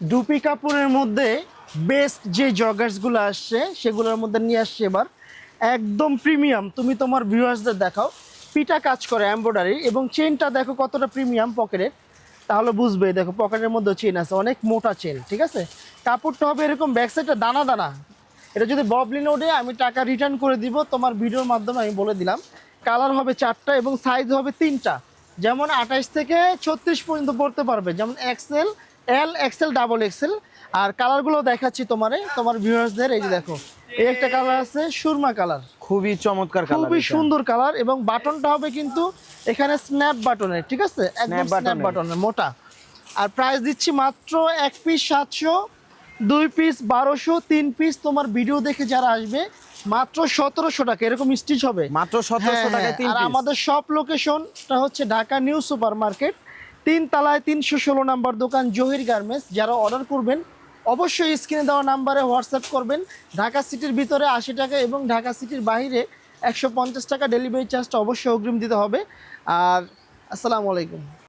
ডুপি কাপড়ের মধ্যে বেস্ট যে জগার্সগুলো আসছে সেগুলোর মধ্যে নিয়ে আসছে এবার একদম প্রিমিয়াম। তুমি তোমার ভিউয়ার্সদের দেখাও, পিটা কাজ করে এমব্রয়ডারি এবং চেনটা দেখো কতটা প্রিমিয়াম পকেটের, তাহলে বুঝবে। দেখো পকেটের মধ্যে চেন আছে, অনেক মোটা চেন, ঠিক আছে। কাপড়টা হবে এরকম ব্যাক সাইডটা দানা দানা। এটা যদি ববলিন ওঠে আমি টাকা রিটার্ন করে দিব, তোমার ভিডিওর মাধ্যমে আমি বলে দিলাম। কালার হবে 4টা এবং সাইজ হবে 3টা, যেমন 28 থেকে 36 পর্যন্ত পড়তে পারবে, যেমন এক্সেল, এল, এক্সেল, ডাবল এক্সেল। আর কালারগুলো দেখাচ্ছি তোমার ভিউয়ার্সদের। এই যে দেখো, এই একটা কালার আছে সুরমা কালার, খুবই চমৎকার কালার, খুবই সুন্দর কালার। এবং বাটনটা হবে কিন্তু এখানে স্ন্যাপ বাটনের, ঠিক আছে, একদম স্ন্যাপ বাটনের মোটা। আর প্রাইস দিচ্ছি মাত্র 1 পিস 700, 2 পিস 1200, 3 পিস তোমার ভিডিও দেখে যারা আসবে মাত্র 1700 টাকা, এরকম স্টিচ হবে মাত্র 1700 টাকায় 3 আর পিস। আমাদের শপ লোকেশনটা হচ্ছে ঢাকা নিউ সুপার মার্কেট, 3 তলায় 316 নাম্বার দোকান, জহির গার্মেন্টস। যারা অর্ডার করবেন অবশ্যই স্ক্রিনে দেওয়া নাম্বারে হোয়াটসঅ্যাপ করবেন। ঢাকা সিটির ভিতরে 80 টাকা এবং ঢাকা সিটির বাইরে 150 টাকা ডেলিভারি চার্জটা অবশ্যই অগ্রিম দিতে হবে। আর আসসালামু আলাইকুম।